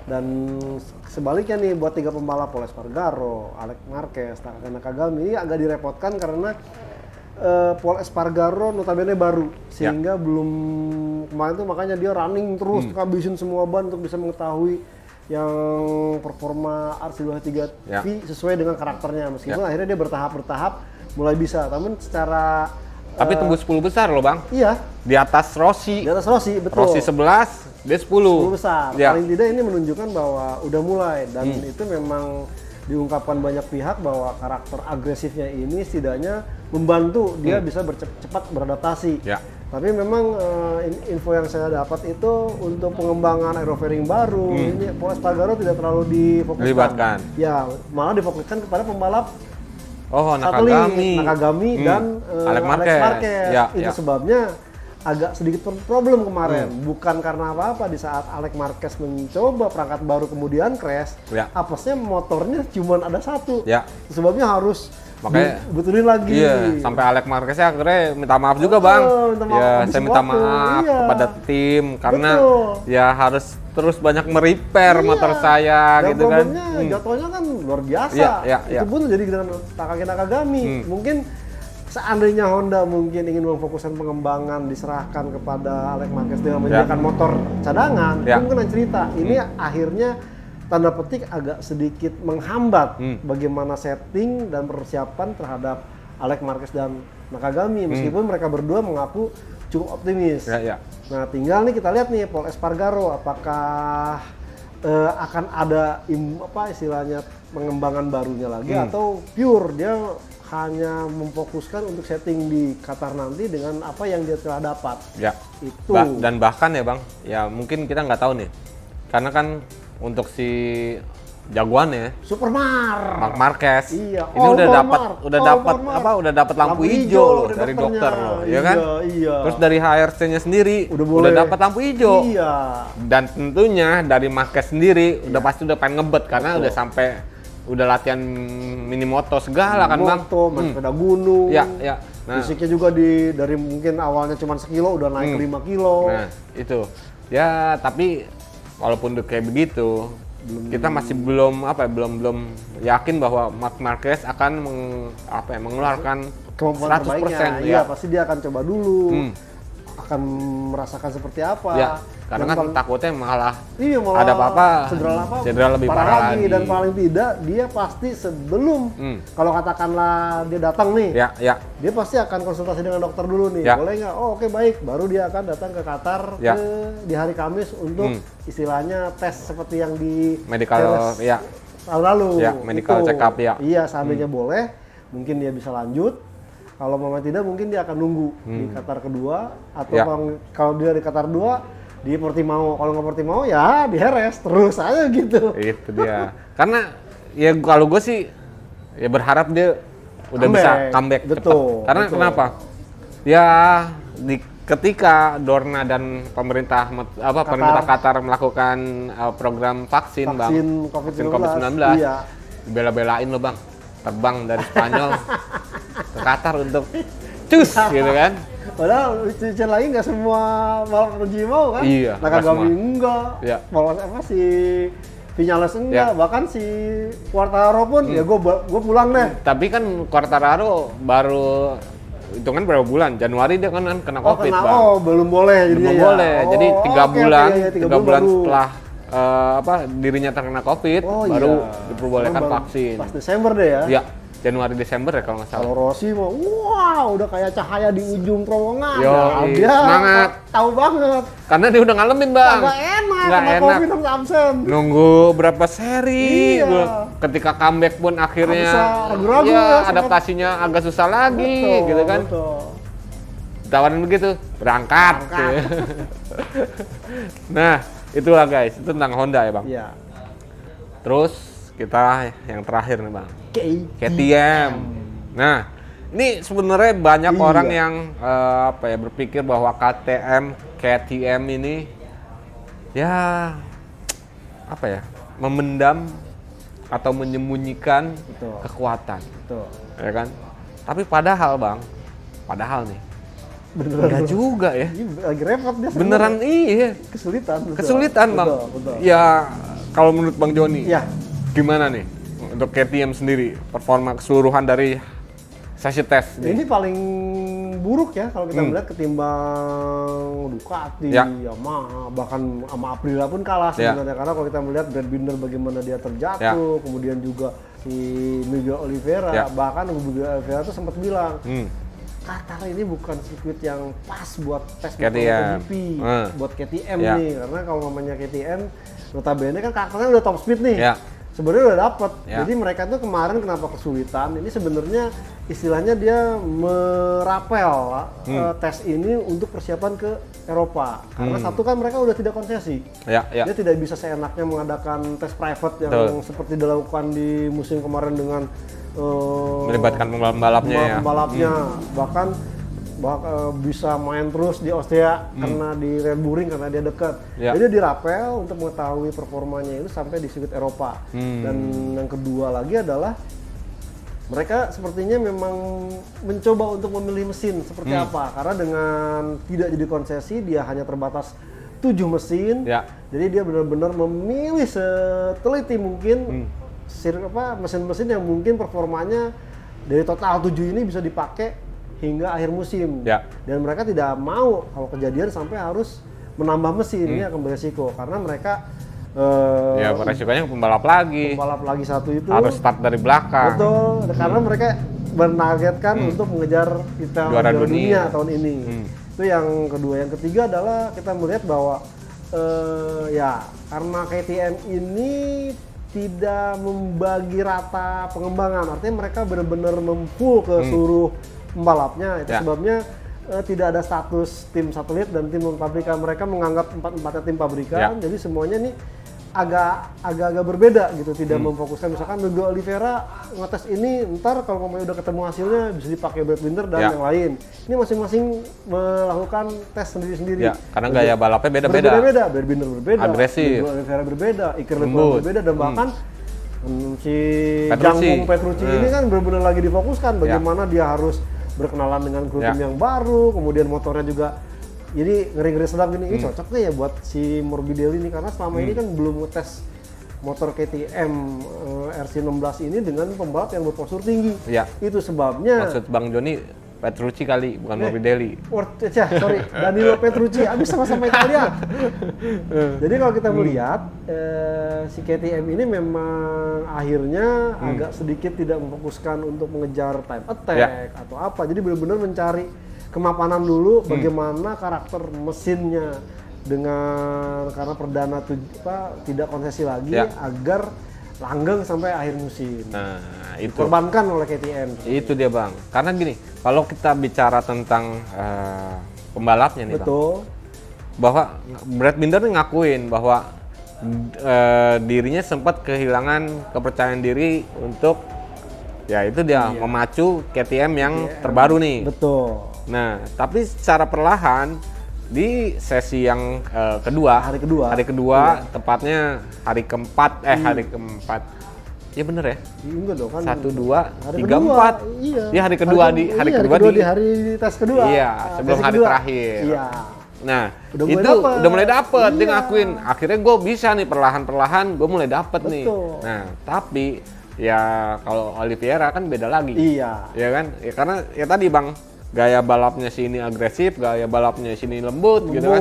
[SPEAKER 2] Dan sebaliknya nih buat 3 pembalap, Pol Espargaro, Alex Marquez, Taka Nakagami ini agak direpotkan karena Pol Espargaro notabene baru sehingga belum kemarin tuh makanya dia running terus habisin semua ban untuk bisa mengetahui yang performa RC223V sesuai dengan karakternya meskipun akhirnya dia bertahap mulai bisa, namun secara
[SPEAKER 1] tapi tunggu 10 besar loh Bang.
[SPEAKER 2] Iya.
[SPEAKER 1] Di atas Rossi.
[SPEAKER 2] Di atas Rossi, betul.
[SPEAKER 1] Rossi 11, dia 10.
[SPEAKER 2] 10 besar. Paling tidak ini menunjukkan bahwa udah mulai dan itu memang diungkapkan banyak pihak bahwa karakter agresifnya ini setidaknya membantu dia bisa cepat beradaptasi. Tapi memang info yang saya dapat itu untuk pengembangan aerofairing baru ini Pol Espargaro tidak terlalu difokuskan. Ya, malah difokuskan kepada pembalap Nakagami dan
[SPEAKER 1] Alex Marquez.
[SPEAKER 2] Itu sebabnya agak sedikit problem kemarin. Bukan karena apa-apa, di saat Alex Marquez mencoba perangkat baru kemudian crash, apesnya motornya cuma ada satu. Sebabnya harus
[SPEAKER 1] makanya
[SPEAKER 2] betulin lagi.
[SPEAKER 1] Sampai Alex Marquez akhirnya minta maaf juga Bang. Saya minta maaf kepada tim karena harus terus banyak merepair motor saya
[SPEAKER 2] dan
[SPEAKER 1] gitu kan.
[SPEAKER 2] Jatuhnya kan luar biasa. Itu pun jadi dengan Taka Nakagami. Mungkin seandainya Honda mungkin ingin memfokuskan pengembangan diserahkan kepada Alex Marquez dengan menyediakan motor cadangan, mungkin ada cerita. Ini akhirnya tanda petik agak sedikit menghambat bagaimana setting dan persiapan terhadap Alex Marquez dan Nakagami meskipun mereka berdua mengaku cukup optimis. Nah, tinggal nih kita lihat nih Pol Espargaro apakah akan ada istilahnya pengembangan barunya lagi atau pure dia hanya memfokuskan untuk setting di Qatar nanti dengan apa yang dia telah dapat. Itu.
[SPEAKER 1] Dan bahkan ya Bang, ya mungkin kita nggak tahu nih karena kan untuk si jagoan ya Marc Marquez ini udah dapat lampu hijau loh dari dokter loh, ya kan? Terus dari HRC-nya sendiri udah dapat lampu hijau. Dan tentunya dari Marquez sendiri udah pasti udah pengen ngebet karena udah sampai udah latihan mini moto segala kan Bang.
[SPEAKER 2] Sepeda gunung.
[SPEAKER 1] Nah,
[SPEAKER 2] fisiknya juga dari mungkin awalnya cuma sekilo udah naik ke 5 kilo.
[SPEAKER 1] Nah, itu. Ya, tapi walaupun udah kayak begitu, kita masih belum yakin bahwa Marc Marquez akan mengeluarkan
[SPEAKER 2] kemampuan
[SPEAKER 1] 100%.
[SPEAKER 2] Iya, pasti dia akan coba dulu. Akan merasakan seperti apa.
[SPEAKER 1] Karena kan takutnya malah ada apa-apa, cedera lebih parah lagi.
[SPEAKER 2] Dan paling tidak dia pasti sebelum kalau katakanlah dia datang nih, dia pasti akan konsultasi dengan dokter dulu nih, boleh nggak? Oh oke, baik, baru dia akan datang ke Qatar di hari Kamis untuk istilahnya tes seperti yang di
[SPEAKER 1] medical
[SPEAKER 2] tahun lalu.
[SPEAKER 1] Medical check up
[SPEAKER 2] Iya, seandainya boleh, mungkin dia bisa lanjut. Kalau memang tidak, mungkin dia akan nunggu di Qatar kedua atau kalau dia di Qatar 2 di Portimao, kalau nggak Portimao ya di Jerez terus aja gitu.
[SPEAKER 1] Itu dia. Karena ya kalau gue sih ya berharap dia udah bisa comeback cepat. Karena kenapa? Ya ketika Dorna dan pemerintah Qatar melakukan program vaksin COVID-19, bela-belain loh Bang, terbang dari Spanyol ke Qatar untuk cus gitu kan.
[SPEAKER 2] Padahal cicil lagi nggak semua balap MotoGP mau kan? Nakagami enggak, si Vinales enggak, bahkan si Quartararo pun ya gue pulang deh.
[SPEAKER 1] Tapi kan Quartararo baru hitungan berapa bulan? Januari dia kan kena COVID, Bang.
[SPEAKER 2] Belum boleh jadinya.
[SPEAKER 1] Belum boleh. Jadi 3 bulan setelah dirinya terkena COVID baru diperbolehkan vaksin.
[SPEAKER 2] Pas Desember deh ya.
[SPEAKER 1] Iya. Januari Desember ya kalau nggak salah.
[SPEAKER 2] Kalau Rossi mah, udah kayak cahaya di ujung terowongan.
[SPEAKER 1] Dia semangat.
[SPEAKER 2] Tahu banget.
[SPEAKER 1] Karena dia udah ngalamin Bang.
[SPEAKER 2] Nggak enak. COVID harus absen.
[SPEAKER 1] Nunggu berapa seri. Ketika comeback pun akhirnya adaptasinya agak susah lagi, gitu kan. Tawaran begitu, berangkat. Nah, itulah guys, itu tentang Honda ya Bang. Terus kita yang terakhir nih Bang. KTM. Nah, ini sebenarnya banyak orang yang berpikir bahwa KTM ini ya memendam atau menyembunyikan kekuatan. Ya kan? Tapi padahal Bang,
[SPEAKER 2] Beneran
[SPEAKER 1] Enggak juga ya.
[SPEAKER 2] Lagi repot dia.
[SPEAKER 1] Beneran iya. Kesulitan Bang.
[SPEAKER 2] Betul.
[SPEAKER 1] Ya kalau menurut Bang Joni,
[SPEAKER 2] ya.
[SPEAKER 1] Gimana nih untuk KTM sendiri performa keseluruhan dari sesi tes?
[SPEAKER 2] Ini paling buruk ya kalau kita melihat ketimbang Ducati, Yamaha, bahkan sama Aprilia pun kalah sebenarnya. Karena kalau kita melihat Brad Binder bagaimana dia terjatuh, kemudian juga si Miguel Oliveira, bahkan Miguel Oliveira tuh sempat bilang, Qatar ini bukan sirkuit yang pas buat tes MotoGP, buat KTM nih, karena kalau namanya KTM, notabene kan karakternya udah top speed nih, sebenarnya udah dapet. Jadi mereka tuh kemarin kenapa kesulitan? Ini sebenarnya istilahnya dia merapel tes ini untuk persiapan ke Eropa, karena satu kan mereka udah tidak konsesi, dia tidak bisa seenaknya mengadakan tes private yang seperti dilakukan di musim kemarin dengan
[SPEAKER 1] melibatkan pembalapnya
[SPEAKER 2] bahkan bisa main terus di Austria karena di Red Bull Ring karena dia dekat. Jadi dirapel untuk mengetahui performanya itu sampai di sirkuit Eropa. Dan yang kedua lagi adalah mereka sepertinya memang mencoba untuk memilih mesin seperti apa, karena dengan tidak jadi konsesi dia hanya terbatas 7 mesin. Jadi dia benar-benar memilih seteliti mungkin mesin-mesin yang mungkin performanya dari total 7 ini bisa dipakai hingga akhir musim. Dan mereka tidak mau kalau kejadian sampai harus menambah mesin. Ini akan beresiko karena mereka
[SPEAKER 1] beresikonya pembalap lagi
[SPEAKER 2] satu itu
[SPEAKER 1] harus start dari belakang.
[SPEAKER 2] Betul, karena mereka menargetkan untuk mengejar juara dunia tahun ini. Itu yang kedua. Yang ketiga adalah kita melihat bahwa karena KTM ini tidak membagi rata pengembangan, artinya mereka benar-benar memfull ke seluruh pembalapnya. Itu sebabnya tidak ada status tim satelit dan tim pabrikan. Mereka menganggap empat-empatnya tim pabrikan, jadi semuanya nih agak berbeda gitu, tidak memfokuskan misalkan Miguel Oliveira ngetes ini, ntar kalau udah ketemu hasilnya bisa dipakai Brad Binder dan yang lain. Ini masing-masing melakukan tes sendiri-sendiri.
[SPEAKER 1] Karena gaya balapnya beda-beda.
[SPEAKER 2] Brad Binder berbeda,
[SPEAKER 1] agresif,
[SPEAKER 2] Miguel Oliveira berbeda, Iker Lehtinen berbeda, dan bahkan si Janggung Petrucci ini kan benar-benar lagi difokuskan bagaimana dia harus berkenalan dengan kru tim yang baru, kemudian motornya juga. Jadi ngeri-ngeri sedap gini, ini cocok nih ya buat si Morbidelli ini, karena selama ini kan belum ngetes motor KTM RC16 ini dengan pembalap yang berpostur tinggi. Itu sebabnya.
[SPEAKER 1] Maksud Bang Joni Petrucci kali, bukan Morbidelli.
[SPEAKER 2] Sorry, Danilo Petrucci, habis sama-sama Italia. Jadi kalau kita melihat si KTM ini memang akhirnya agak sedikit tidak memfokuskan untuk mengejar time attack atau apa. Jadi benar-benar mencari kemapanan dulu, bagaimana karakter mesinnya karena perdana tidak konsesi lagi agar langgeng sampai akhir musim.
[SPEAKER 1] Nah, itu
[SPEAKER 2] dikorbankan oleh KTM.
[SPEAKER 1] Itu dia Bang. Karena gini, kalau kita bicara tentang pembalapnya nih Bang, bahwa Brad Binder ngakuin bahwa dirinya sempat kehilangan kepercayaan diri untuk itu dia memacu KTM yang terbaru nih.
[SPEAKER 2] Betul.
[SPEAKER 1] Nah, tapi secara perlahan di sesi yang hari kedua, tepatnya hari keempat, ya bener ya?
[SPEAKER 2] Enggak dong kan.
[SPEAKER 1] 1, 2, 3, 4. Iya. Ya hari kedua di
[SPEAKER 2] hari tes kedua.
[SPEAKER 1] Iya, sebelum hari terakhir.
[SPEAKER 2] Iya.
[SPEAKER 1] Nah, udah mulai dapet. Dia ngakuin, akhirnya gue bisa nih perlahan-perlahan gue mulai dapet nih. Nah, tapi ya kalau Oliveira kan beda lagi.
[SPEAKER 2] Iya.
[SPEAKER 1] Ya kan? Ya karena ya tadi Bang, gaya balapnya sini agresif, gaya balapnya sini lembut. Gitu kan.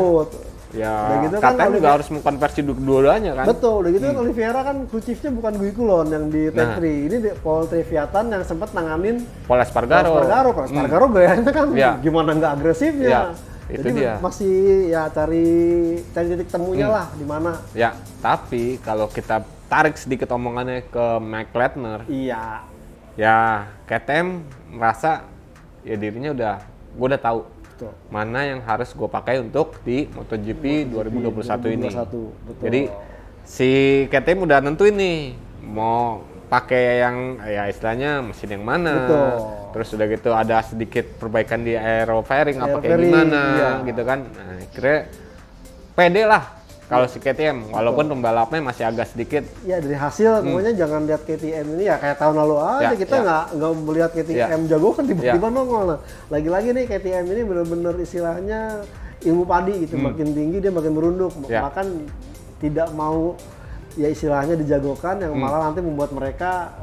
[SPEAKER 1] Ya, gitu KTM kan juga harus mengkonversi dua-duanya kan.
[SPEAKER 2] Betul, udah gitu kan Oliveira kan crew chiefnya bukan Guy Coulon yang di Tech 3. Ini Paul Treviatan yang sempat nanganin
[SPEAKER 1] Paul Espargaro.
[SPEAKER 2] Paul Espargaro gayanya kan gimana nggak agresifnya.
[SPEAKER 1] Itu
[SPEAKER 2] jadi
[SPEAKER 1] dia.
[SPEAKER 2] Masih ya cari titik temunya lah di mana.
[SPEAKER 1] Ya, tapi kalau kita tarik sedikit omongannya ke Mike Leitner.
[SPEAKER 2] Iya.
[SPEAKER 1] Ya, KTM merasa ya dirinya gue udah tahu mana yang harus gue pakai untuk di MotoGP 2021 ini.
[SPEAKER 2] Betul.
[SPEAKER 1] Jadi si KTM udah nentuin nih mau pakai yang ya istilahnya mesin yang mana.
[SPEAKER 2] Betul.
[SPEAKER 1] Terus udah gitu ada sedikit perbaikan di aero fairing apa kayak gimana gitu kan. Nah, akhirnya pede lah kalau si KTM, walaupun pembalapnya masih agak sedikit.
[SPEAKER 2] Ya dari hasil, pokoknya jangan lihat KTM ini ya kayak tahun lalu aja kita nggak melihat KTM jago kan tiba-tiba nongol. Nah, lagi-lagi nih KTM ini benar-benar istilahnya ilmu padi gitu, makin tinggi dia makin merunduk, bahkan tidak mau ya istilahnya dijagokan yang malah nanti membuat mereka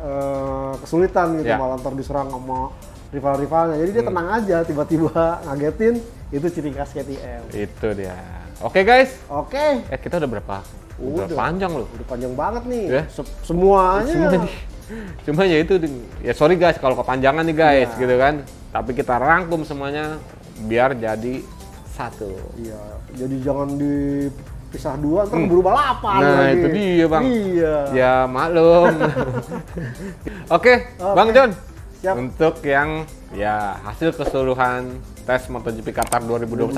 [SPEAKER 2] kesulitan gitu, malah ntar diserang sama rival-rivalnya. Jadi dia tenang aja, tiba-tiba ngagetin, itu ciri khas KTM.
[SPEAKER 1] Itu dia. Oke guys.
[SPEAKER 2] Oke.
[SPEAKER 1] Kita udah berapa? Udah panjang loh.
[SPEAKER 2] Udah panjang banget nih. Semuanya.
[SPEAKER 1] Cuma ya itu, ya sorry guys kalau kepanjangan nih guys, gitu kan. Tapi kita rangkum semuanya biar jadi satu.
[SPEAKER 2] Iya. Jadi jangan dipisah dua, ntar keburu balapan
[SPEAKER 1] nah
[SPEAKER 2] lagi.
[SPEAKER 1] Itu dia bang.
[SPEAKER 2] Iya.
[SPEAKER 1] Ya maklum. Oke, Bang John.
[SPEAKER 2] Siap.
[SPEAKER 1] Untuk yang ya hasil keseluruhan tes MotoGP Qatar 2021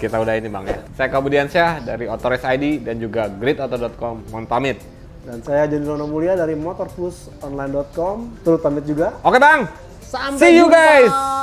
[SPEAKER 1] kita udah ini bang ya. Saya Kabudiansyah dari Auto Race ID dan juga gridauto.com mohon pamit.
[SPEAKER 2] Dan saya Joni Rono Mulia dari motorplusonline.com turut pamit juga.
[SPEAKER 1] Oke bang.
[SPEAKER 2] Sampai
[SPEAKER 1] See you
[SPEAKER 2] jumpa.
[SPEAKER 1] guys.